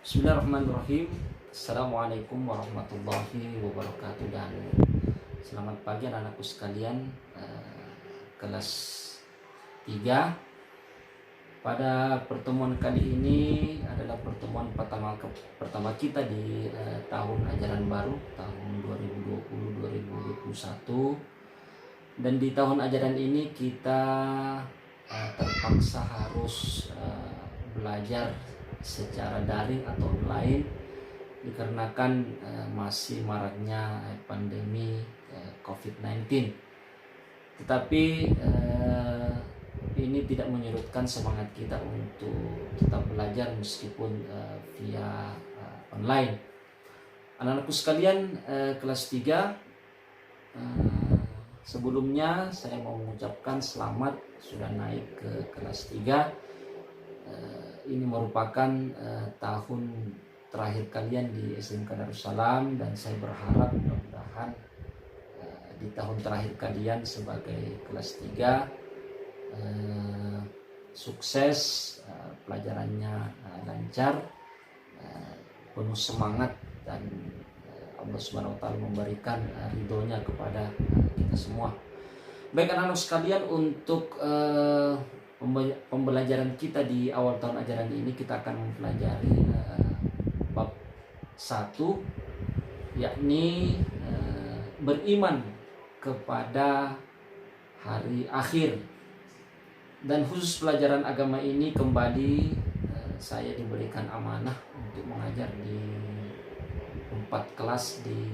Bismillahirrahmanirrahim. Assalamualaikum warahmatullahi wabarakatuh. Dan selamat pagi anak-anakku sekalian, kelas 3. Pada pertemuan kali ini adalah pertemuan pertama kita di tahun ajaran baru, tahun 2020-2021. Dan di tahun ajaran ini kita terpaksa harus belajar secara daring atau online dikarenakan masih maraknya pandemi COVID-19. Tetapi ini tidak menyurutkan semangat kita untuk tetap belajar meskipun via online. Anak-anakku sekalian, kelas 3, sebelumnya saya mau mengucapkan selamat sudah naik ke kelas 3. Ini merupakan tahun terakhir kalian di SMK Darussalam, dan saya berharap mudah-mudahan di tahun terakhir kalian sebagai kelas 3 sukses, pelajarannya lancar, penuh semangat, dan Allah Subhanahu wa taala memberikan ridhonya kepada kita semua. Baik anak-anak sekalian, untuk pembelajaran kita di awal tahun ajaran ini kita akan mempelajari bab 1, yakni beriman kepada hari akhir. Dan khusus pelajaran agama ini kembali saya diberikan amanah untuk mengajar di 4 kelas di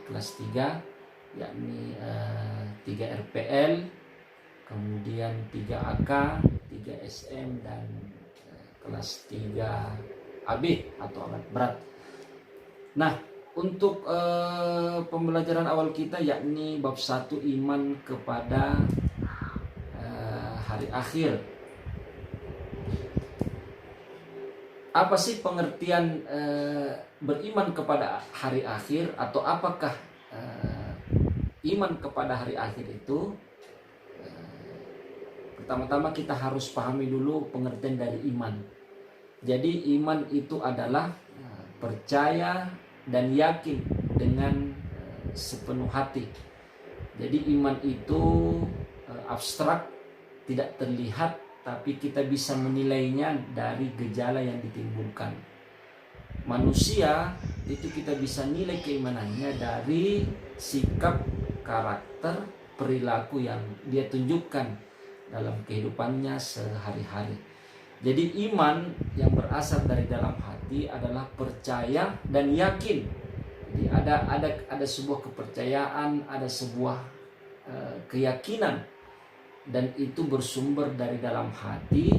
kelas 3, yakni 3 RPL, kemudian 3 AK, 3 SM, dan kelas 3 AB atau alat berat. Nah, untuk pembelajaran awal kita yakni bab 1, iman kepada hari akhir. Apa sih pengertian beriman kepada hari akhir, atau apakah iman kepada hari akhir itu? Pertama-tama kita harus pahami dulu pengertian dari iman. Jadi iman itu adalah percaya dan yakin dengan sepenuh hati. Jadi iman itu abstrak, tidak terlihat, tapi kita bisa menilainya dari gejala yang ditimbulkan. Manusia itu kita bisa nilai keimanannya dari sikap, karakter, perilaku yang dia tunjukkan dalam kehidupannya sehari-hari. Jadi iman yang berasal dari dalam hati adalah percaya dan yakin. Jadi ada sebuah kepercayaan, ada sebuah keyakinan, dan itu bersumber dari dalam hati.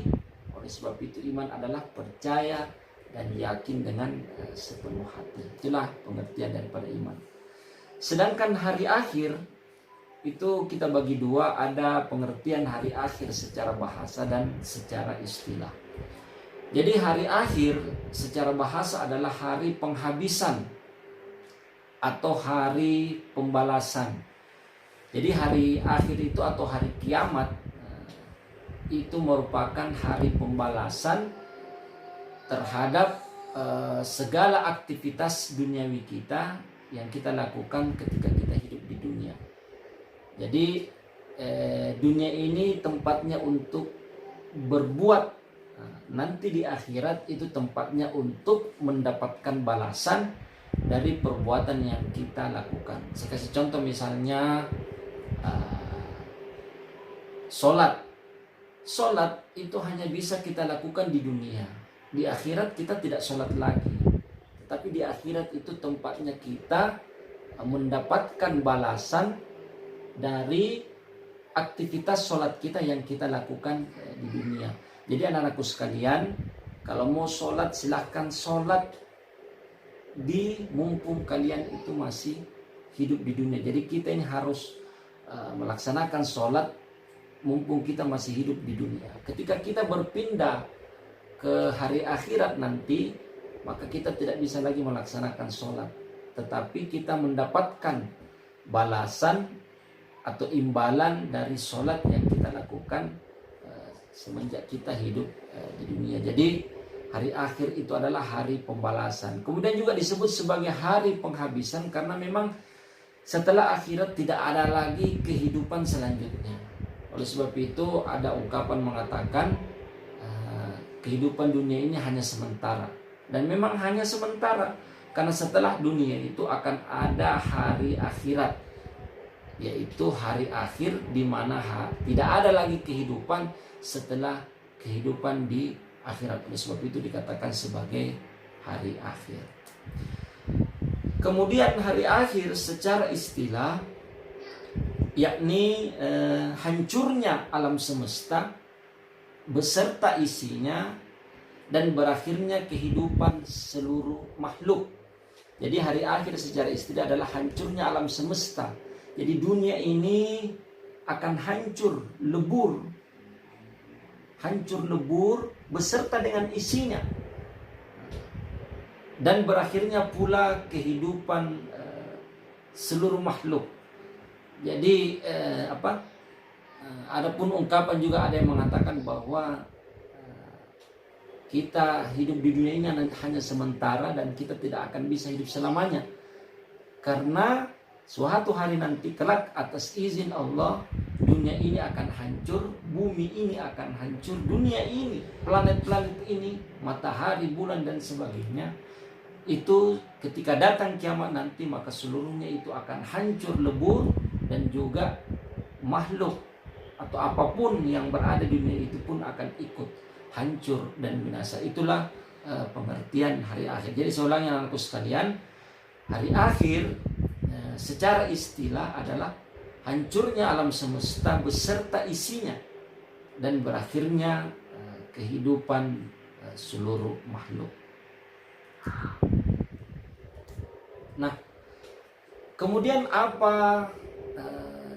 Oleh sebab itu iman adalah percaya dan yakin dengan sepenuh hati. Itulah pengertian daripada iman. Sedangkan hari akhir itu kita bagi dua, ada pengertian hari akhir secara bahasa dan secara istilah. Jadi hari akhir secara bahasa adalah hari penghabisan atau hari pembalasan. Jadi hari akhir itu atau hari kiamat itu merupakan hari pembalasan terhadap segala aktivitas duniawi kita yang kita lakukan ketika kita hidup di dunia. Jadi dunia ini tempatnya untuk berbuat. Nanti di akhirat itu tempatnya untuk mendapatkan balasan dari perbuatan yang kita lakukan. Saya kasih contoh misalnya sholat itu hanya bisa kita lakukan di dunia. Di akhirat kita tidak sholat lagi, tetapi di akhirat itu tempatnya kita mendapatkan balasan dari aktivitas sholat kita yang kita lakukan di dunia. Jadi anak-anakku sekalian, kalau mau sholat silahkan sholat di mumpung kalian itu masih hidup di dunia. Jadi kita ini harus melaksanakan sholat mumpung kita masih hidup di dunia. Ketika kita berpindah ke hari akhirat nanti, maka kita tidak bisa lagi melaksanakan sholat, tetapi kita mendapatkan balasan atau imbalan dari sholat yang kita lakukan semenjak kita hidup di dunia. Jadi Hari akhir itu adalah hari pembalasan. Kemudian juga disebut sebagai hari penghabisan karena memang setelah akhirat tidak ada lagi kehidupan selanjutnya. Oleh sebab itu ada ungkapan mengatakan kehidupan dunia ini hanya sementara. Dan memang hanya sementara. Karena setelah dunia itu akan ada hari akhirat. Yaitu hari akhir di mana tidak ada lagi kehidupan setelah kehidupan di akhirat. Oleh sebab itu dikatakan sebagai hari akhir. Kemudian hari akhir secara istilah yakni hancurnya alam semesta beserta isinya dan berakhirnya kehidupan seluruh makhluk. Jadi hari akhir secara istilah adalah hancurnya alam semesta. Jadi dunia ini akan hancur lebur beserta dengan isinya. Dan berakhirnya pula kehidupan seluruh makhluk. Jadi adapun ungkapan juga ada yang mengatakan bahwa kita hidup di dunia ini hanya sementara dan kita tidak akan bisa hidup selamanya. Karena suatu hari nanti kelak atas izin Allah dunia ini akan hancur, bumi ini akan hancur, dunia ini, planet-planet ini, matahari, bulan dan sebagainya. Itu ketika datang kiamat nanti maka seluruhnya itu akan hancur lebur dan juga makhluk atau apapun yang berada di dunia itu pun akan ikut hancur dan binasa. Itulah pengertian hari akhir. Jadi saya ulangi anak-anakku sekalian, hari akhir secara istilah adalah hancurnya alam semesta beserta isinya dan berakhirnya kehidupan seluruh makhluk. Nah, kemudian apa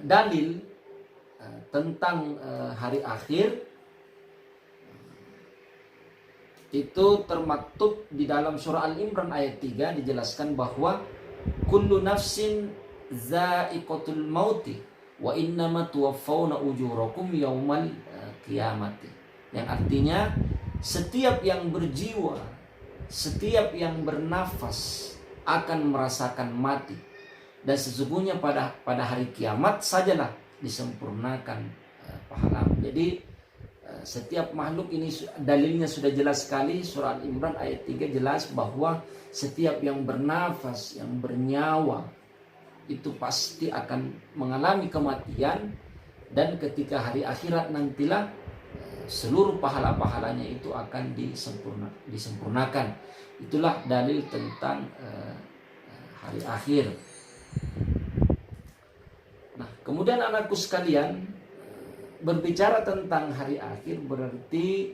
dalil tentang hari akhir? Itu termaktub di dalam surah Al-Imran ayat 3 dijelaskan bahwa kullu nafsin za'iqatul mauti wa innama tuwaffawna ujurakum yaumal qiyamati. Yang artinya setiap yang berjiwa, setiap yang bernafas akan merasakan mati dan sesungguhnya pada hari kiamat sajalah disempurnakan pahala. Jadi setiap makhluk ini dalilnya sudah jelas sekali. Surah Al-Imran ayat 3 jelas bahwa setiap yang bernafas, yang bernyawa itu pasti akan mengalami kematian. Dan ketika hari akhirat nantilah seluruh pahala-pahalanya itu akan disempurnakan. Itulah dalil tentang hari akhir. Nah, kemudian anakku sekalian, berbicara tentang hari akhir berarti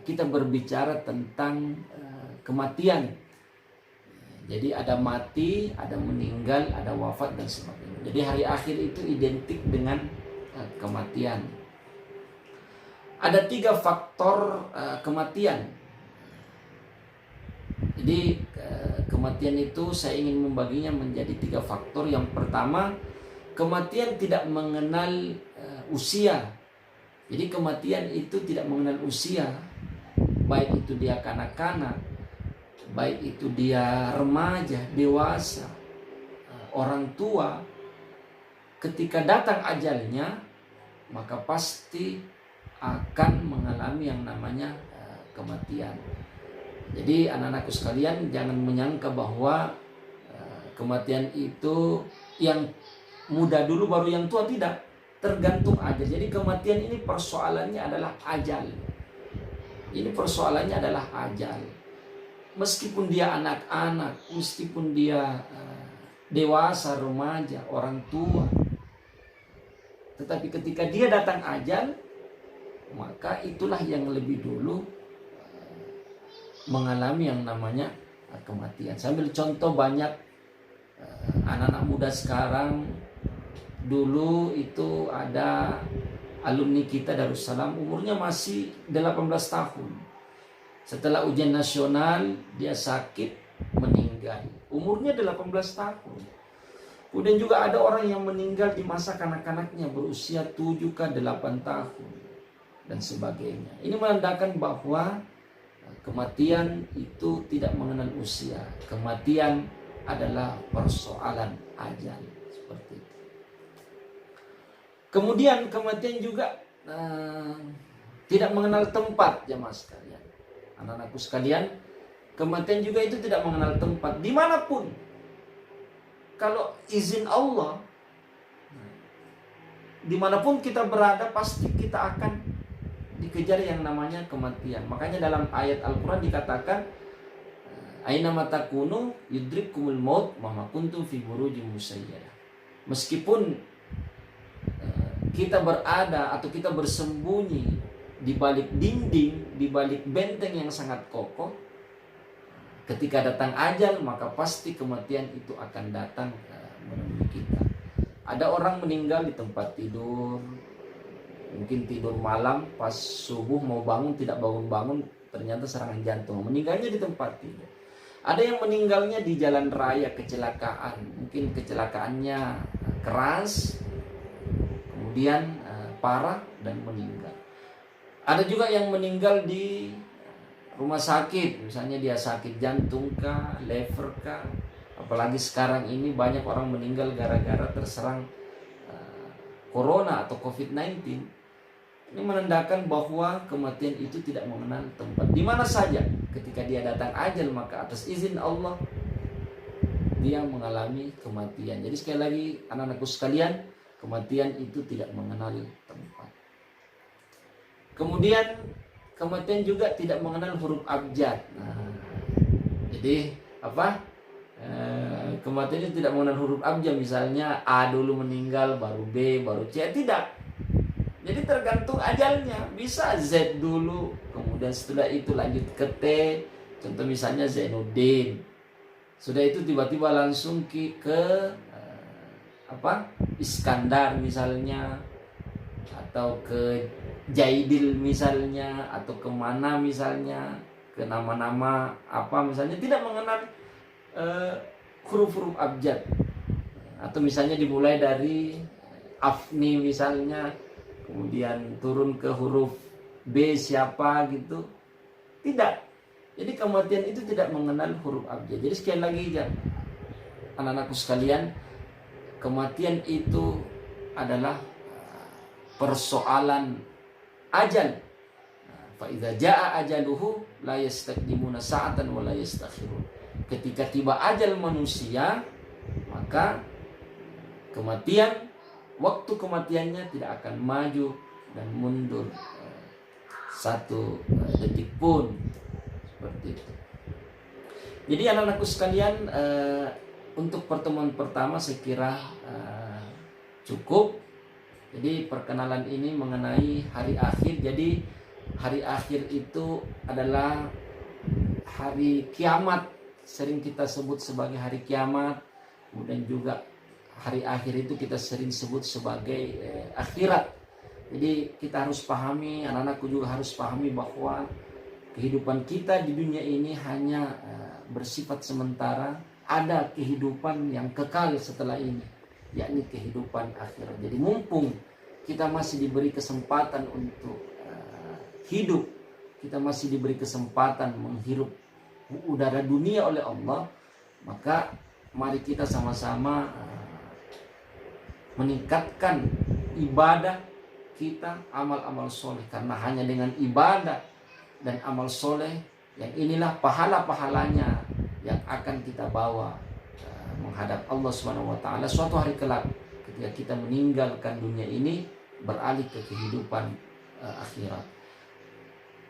kita berbicara tentang kematian. Jadi ada mati, ada meninggal, ada wafat dan sebagainya. Jadi hari akhir itu identik dengan kematian. Ada 3 faktor kematian. Jadi kematian itu saya ingin membaginya menjadi 3 faktor. Yang pertama, kematian tidak mengenal usia. Jadi kematian itu tidak mengenal usia. Baik itu dia kanak-kanak, baik itu dia remaja, dewasa, orang tua. Ketika datang ajalnya, maka pasti akan mengalami yang namanya kematian. Jadi anak-anakku sekalian, jangan menyangka bahwa kematian itu yang muda dulu baru yang tua, tidak. Tergantung ajal. Jadi kematian ini persoalannya adalah ajal. Ini persoalannya adalah ajal. Meskipun dia anak-anak, meskipun dia dewasa, remaja, orang tua, tetapi ketika dia datang ajal, maka itulah yang lebih dulu mengalami yang namanya kematian. Saya ambil contoh banyak anak-anak muda sekarang. Dulu itu ada alumni kita Darussalam, umurnya masih 18 tahun. Setelah ujian nasional dia sakit, meninggal. Umurnya 18 tahun. Kemudian juga ada orang yang meninggal di masa kanak-kanaknya, berusia 7 ke 8 tahun dan sebagainya. Ini menandakan bahwa Kematian itu tidak mengenal usia. Kematian adalah persoalan ajal, seperti itu. Kemudian kematian juga tidak mengenal tempat, jemaah sekalian. Anak-anakku sekalian, kematian juga itu tidak mengenal tempat. Dimanapun, kalau izin Allah, dimanapun kita berada, pasti kita akan dikejar yang namanya kematian. Makanya dalam ayat Al-Quran dikatakan, aina matakunu yudrikkumul maut ma kuntum fi burujim musayyadah. Meskipun kita berada atau kita bersembunyi di balik dinding, di balik benteng yang sangat kokoh, ketika datang ajal maka pasti kematian itu akan datang menemui kita. Ada orang meninggal di tempat tidur, mungkin tidur malam, pas subuh mau bangun tidak bangun-bangun, ternyata serangan jantung, meninggalnya di tempat tidur. Ada yang meninggalnya di jalan raya, kecelakaan, mungkin kecelakaannya keras, kemudian parah dan meninggal. Ada juga yang meninggal di rumah sakit, misalnya dia sakit jantung kah, lever kah. Apalagi sekarang ini banyak orang meninggal gara-gara terserang corona atau COVID-19. Ini menandakan bahwa kematian itu tidak mengenal tempat. Di mana saja ketika dia datang ajal, maka atas izin Allah dia mengalami kematian. Jadi sekali lagi anak-anakku sekalian, kematian itu tidak mengenal tempat. Kemudian kematian juga tidak mengenal huruf abjad. Jadi apa? Kematian itu tidak mengenal huruf abjad. Misalnya A dulu meninggal, baru B, baru C. Tidak. Jadi tergantung ajalnya. Bisa Z dulu, kemudian setelah itu lanjut ke T. Contoh misalnya Zainuddin. Sudah itu tiba-tiba langsung ke Iskandar misalnya, atau ke Jaidil misalnya, atau kemana misalnya, ke nama-nama apa misalnya, tidak mengenal huruf-huruf abjad. Atau misalnya dimulai dari Afni misalnya, kemudian turun ke huruf B siapa gitu. Tidak. Jadi kematian itu tidak mengenal huruf abjad. Jadi sekali lagi ya, anak-anakku sekalian, kematian itu adalah persoalan ajal. Fa idza jaa ajaluhu la yastaqdimuna sa'atan wa la yastakhirun. Ketika tiba ajal manusia, maka kematian, waktu kematiannya tidak akan maju dan mundur satu detik pun, seperti itu. Jadi anak-anakku sekalian, untuk pertemuan pertama saya kira cukup. Jadi perkenalan ini mengenai hari akhir. Jadi hari akhir itu adalah hari kiamat, sering kita sebut sebagai hari kiamat. Kemudian juga hari akhir itu kita sering sebut sebagai akhirat. Jadi kita harus pahami, anak-anakku juga harus pahami bahwa kehidupan kita di dunia ini hanya bersifat sementara. Ada kehidupan yang kekal setelah ini, yakni kehidupan akhirat. Jadi mumpung kita masih diberi kesempatan untuk hidup, kita masih diberi kesempatan menghirup udara dunia oleh Allah, maka mari kita sama-sama meningkatkan ibadah kita, amal-amal soleh. Karena hanya dengan ibadah dan amal soleh yang inilah pahala-pahalanya yang akan kita bawa menghadap Allah SWT suatu hari kelak, ketika kita meninggalkan dunia ini, beralih ke kehidupan akhirat.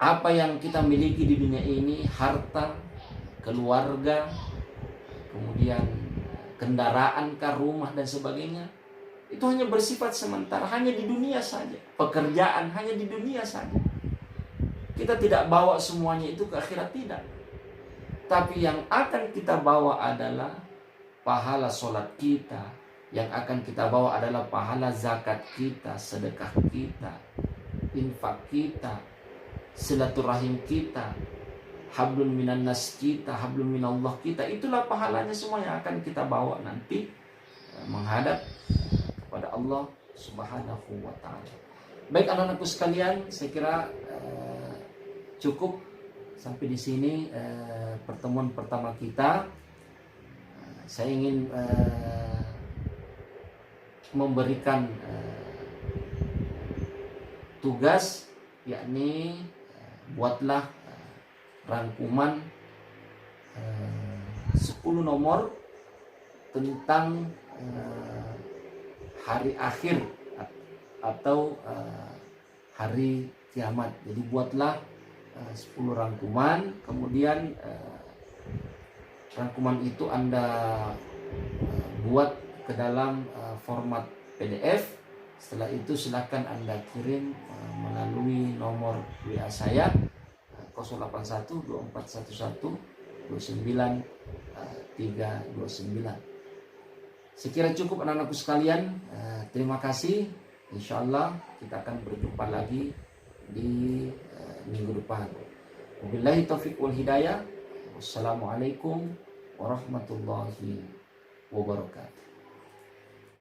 Apa yang kita miliki di dunia ini, harta, keluarga, kemudian kendaraan, rumah dan sebagainya, itu hanya bersifat sementara, hanya di dunia saja. Pekerjaan hanya di dunia saja. Kita tidak bawa semuanya itu ke akhirat, tidak. Tapi yang akan kita bawa adalah pahala sholat kita. Yang akan kita bawa adalah pahala zakat kita, sedekah kita, infak kita, silaturahim kita, hablum minan nas kita, hablum minallah kita. Itulah pahalanya semua yang akan kita bawa nanti menghadap kepada Allah Subhanahu wa ta'ala. Baik anak-anakku sekalian, saya kira cukup sampai di sini pertemuan pertama kita. Saya ingin memberikan tugas, yakni buatlah rangkuman 10 nomor tentang hari akhir atau hari kiamat. Jadi buatlah 10 rangkuman, kemudian rangkuman itu Anda buat ke dalam format PDF. Setelah itu silakan Anda kirim melalui nomor WA saya 081 2411 29329. Sekira cukup anak-anakku sekalian. Terima kasih. Insyaallah kita akan berjumpa lagi di minggu depan. Wabillahi taufiq wal hidayah. Wassalamualaikum warahmatullahi wabarakatuh.